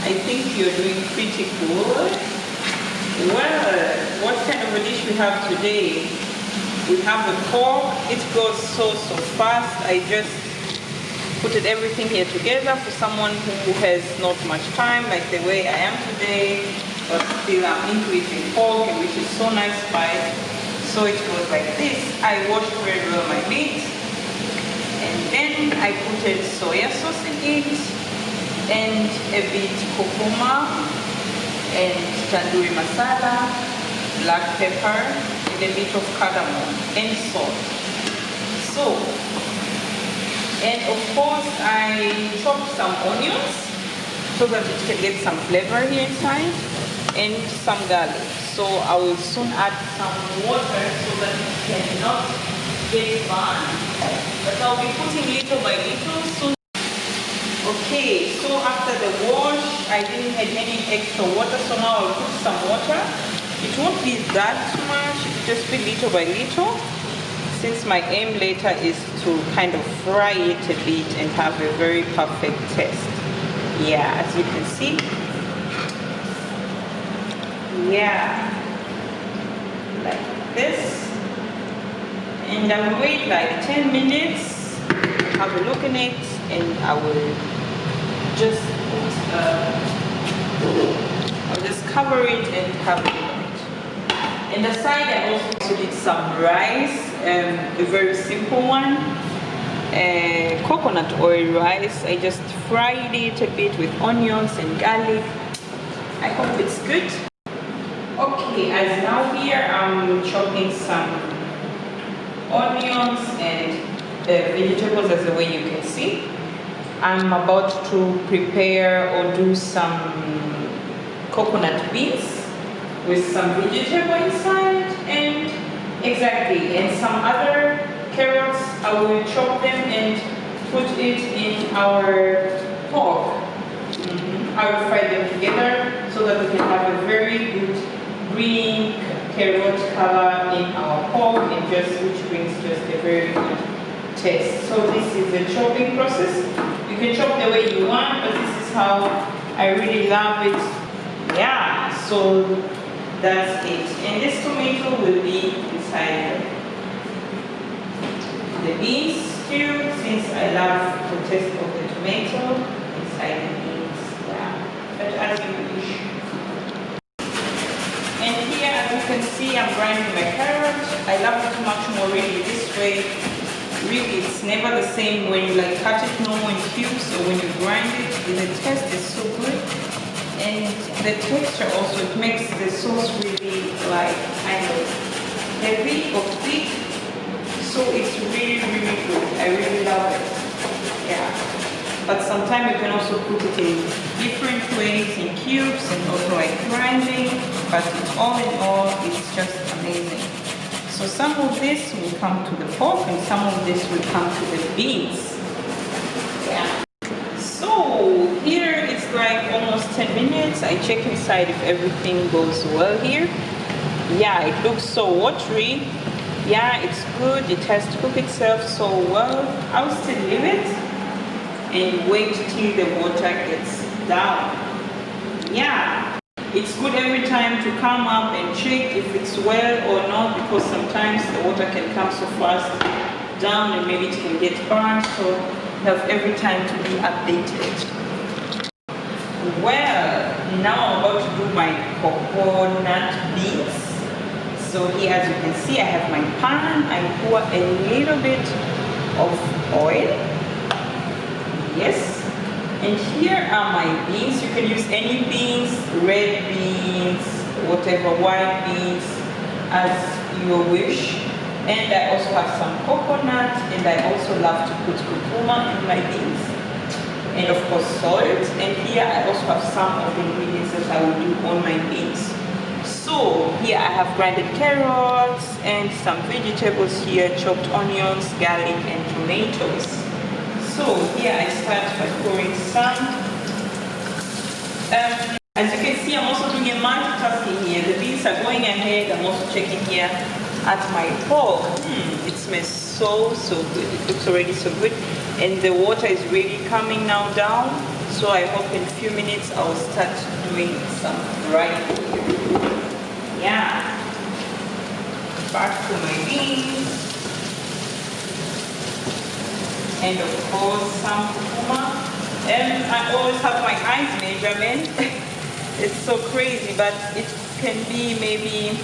I think you're doing pretty good. Well, what kind of a dish we have today? We have the pork. It goes so fast. I just put everything here together for someone who has not much time, like the way I am today, but still I'm into eating pork, which is so nice spice. So it goes like this. I washed very well my meat, and then I put soya sauce in it, and a bit kurkuma, and tandoori masala, black pepper, and a bit of cardamom, and salt. So, and of course I chopped some onions so that it can get some flavor here inside, and some garlic. So I will soon add some water so that it cannot get burned, but I'll be putting little by little soon. Okay, so after the wash, I didn't have any extra water, so now I'll put some water. It won't be that much, it will just be little by little, since my aim later is to kind of fry it a bit and have a very perfect taste. Yeah, as you can see. Yeah, like this. And I will wait like 10 minutes, have a look in it, and I will just I'll just cover it and have a look at it. And the side I also did some rice, a very simple one, coconut oil rice. I just fried it a bit with onions and garlic. I hope it's good. Okay, as now here I'm chopping some onions and vegetables as the way you can see. I'm about to prepare or do some coconut beans with some vegetable inside, and some other carrots. I will chop them and put it in our pork. I will fry them together so that we can have a very good green carrot color in our pork, and which brings just a very good taste. So this is the chopping process. You can chop the way you want, but this is how I really love it. Yeah, so that's it. And this tomato will be inside the beans stew, since I love the taste of the tomato inside the beans. Yeah, but as you wish. And here, as you can see, I'm grinding my carrot. I love it much more really this way. Really, it's never the same when you like cut it normal in cubes, or when you grind it. The taste is so good, and the texture also, it makes the sauce really like kind of heavy or thick. So it's really good. I really love it. Yeah. But sometimes you can also put it in different ways, in cubes and also like grinding. But all in all, it's just amazing. So some of this will come to the pork, and some of this will come to the beans. Yeah. So here it's like almost 10 minutes. I check inside if everything goes well here. Yeah, it looks so watery. Yeah, it's good. It has to cook itself so well. I'll still leave it and wait till the water gets down. Yeah, it's good every time to come up and check if it's well or not, because sometimes the water can come so fast down and maybe it can get burned, so you have every time to be updated. Well, now I'm about to do my coconut beans. So here, as you can see, I have my pan. I pour a little bit of oil. Yes. And here are my beans. You can use any beans, red beans, whatever, white beans, as you wish. And I also have some coconut, and I also love to put kurkuma in my beans. And of course salt. And here I also have some of the ingredients that I will do on my beans. So here I have grinded carrots and some vegetables here, chopped onions, garlic and tomatoes. So here I start by pouring some. As you can see, I'm also doing a multitasking here. The beans are going ahead. I'm also checking here at my pork. It smells so good. It looks already so good. And the water is really coming now down. So I hope in a few minutes I'll start doing some writing. Yeah. Back to my beans. And of course some kurkuma. And I always have my eyes measurement. It's so crazy, but it can be maybe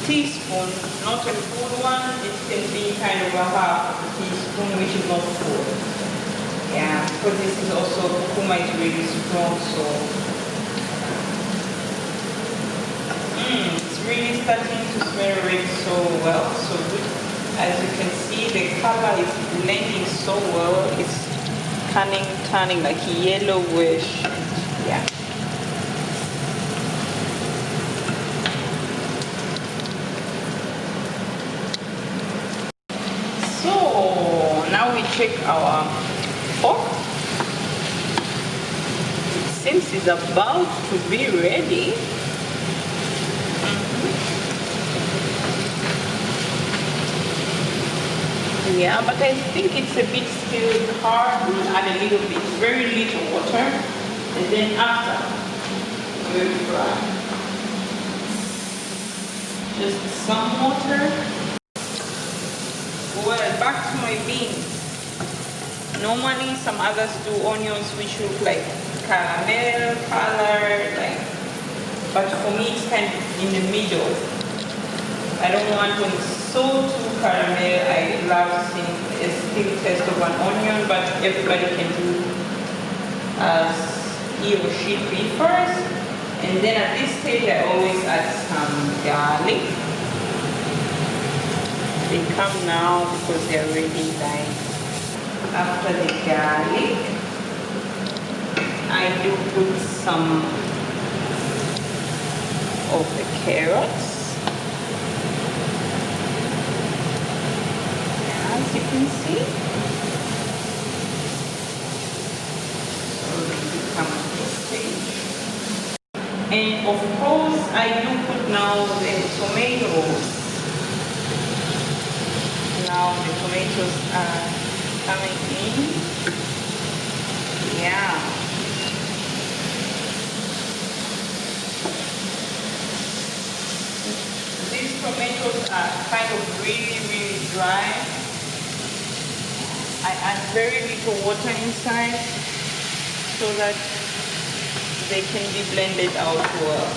teaspoon, not a full one. It can be kind of a half a teaspoon, which is not full. Yeah, because this is also kurkuma is really strong, so it's really starting to smell red so well, so good. As you can see, the color is blending so well. It's turning like yellowish. Yeah. So now we check our pork. It seems it's about to be ready. Yeah, but I think it's a bit still hard. We'll add a little bit, very little water, and then after we'll fry. Just some water. Well, back to my beans. Normally some others do onions which look like caramel color, but for me it's kind of in the middle. I don't want when it's so too caramel. I love seeing a still taste of an onion, but everybody can do as he or she prefers. And then at this stage I always add some garlic. They come now because they're already dying. After the garlic, I do put some of the carrots. As you can see, so they come at this stage. And of course, I do put now the tomatoes. Now the tomatoes are coming in. Yeah. These tomatoes are kind of really dry. I add very little water inside so that they can be blended out well.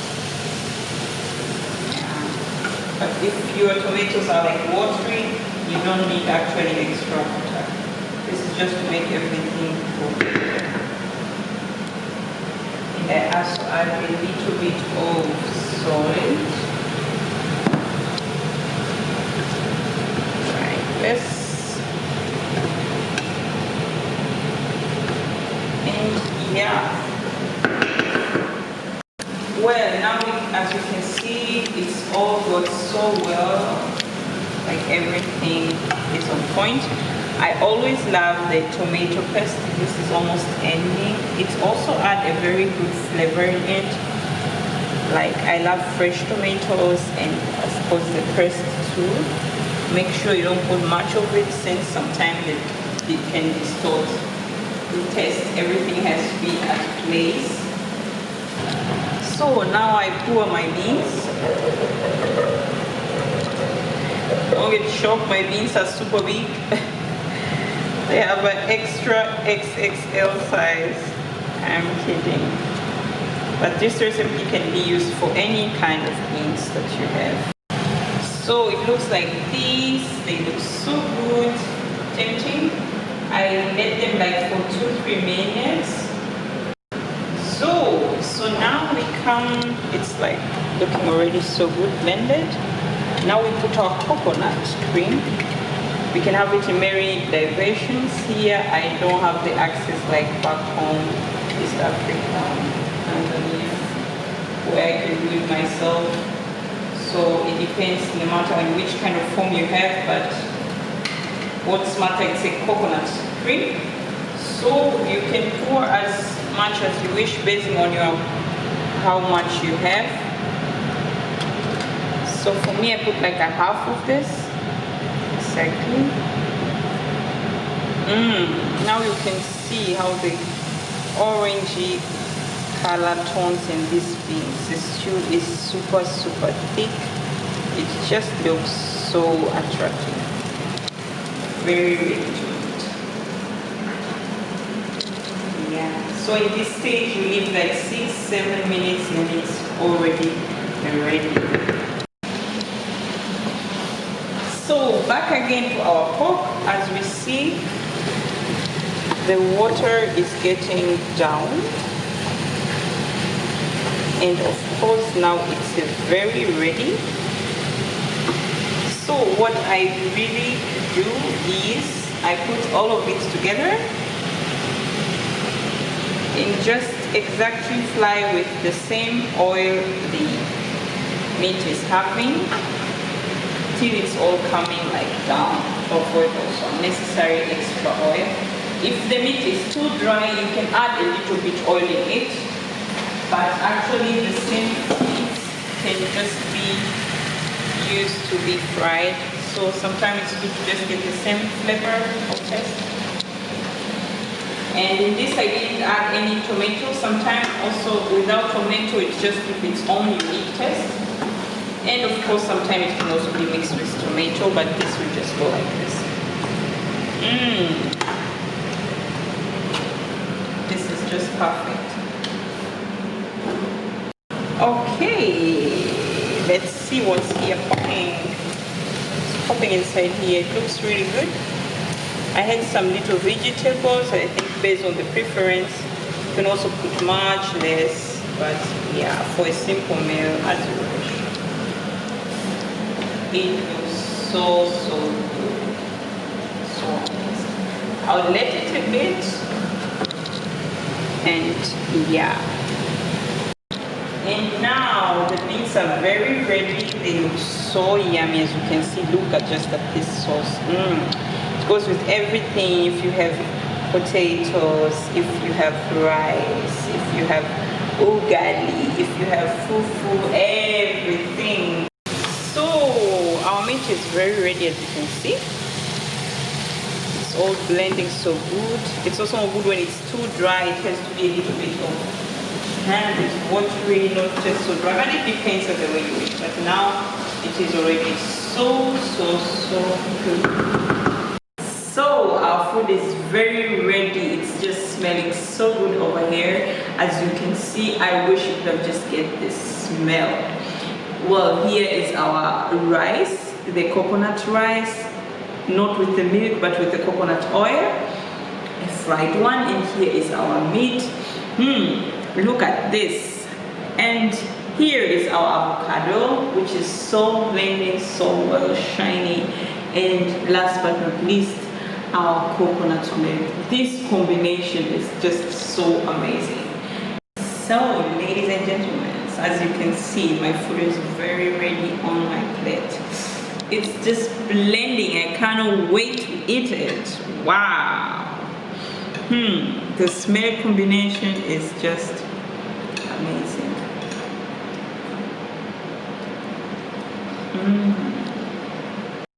Yeah. But if your tomatoes are like watery, you don't need actually extra water. This is just to make everything go. And I also add a little bit of salt. Like this. And yeah. Well, now as you can see, it's all got so well. Like everything is on point. I always love the tomato paste. This is almost ending. It's also add a very good flavor in it. Like I love fresh tomatoes and I suppose the paste too. Make sure you don't put much of it since sometimes it can distort the taste. Everything has to be at place. So now I pour my beans. Don't get shocked, my beans are super big. They have an extra XXL size. I'm kidding. But this recipe can be used for any kind of beans that you have. So it looks like this. They look so good, tempting. I let them like for 2-3 minutes. So now we come, it's like looking already so good blended. Now we put our coconut cream. We can have it in many diversions. Here I don't have the access like back home, East Africa, Tanzania, where I can do it myself. So it depends no matter on which kind of form you have, but what's matter is a coconut cream. So you can pour as much as you wish based on how much you have. So for me, I put like a half of this. Exactly. Now you can see how the orangey color tones in these beans. The stew is super thick. It just looks so attractive. Very to eat. Yeah. So in this stage you leave like 6-7 minutes and it's already ready. So back again to our pork. As we see, the water is getting down, and of course now it's very ready. So what I really do is I put all of it together and just exactly fry with the same oil the meat is having till it's all coming like down. To avoid also unnecessary extra oil. If the meat is too dry, you can add a little bit oil in it, but actually the same meat can just be used to be fried. So sometimes it's good to just get the same flavor of taste. And in this I didn't add any tomato. Sometimes also without tomato it just gives its own unique taste. And of course sometimes it can also be mixed with tomato, but this will just go like this. This is just perfect. Okay, let's see what's here popping. It's popping inside here. It looks really good. I had some little vegetables. I think based on the preference, you can also put much less, but yeah, for a simple meal as you wish. It looks so good. So amazing. I'll let it a bit, and yeah. And now the beans are very ready. They look so yummy. As you can see, look at just at this sauce. It goes with everything. If you have potatoes, if you have rice, if you have ugali, if you have fufu, everything. So our meat is very ready, as you can see. It's all blending so good. It's also not good when it's too dry. It has to be a little bit of it's watery, not just so dry, but it depends on the way you eat. But now it is already so good. So our food is very ready. It's just smelling so good over here. As you can see, I wish you could have just get this smell. Well, here is our rice, the coconut rice, not with the milk but with the coconut oil, a fried one, and here is our meat. Look at this. And here is our avocado, which is so blending, so well, shiny. And last but not least, our coconut milk. This combination is just so amazing. So, ladies and gentlemen, as you can see, my food is very ready on my plate. It's just blending. I cannot wait to eat it. Wow. The smell combination is just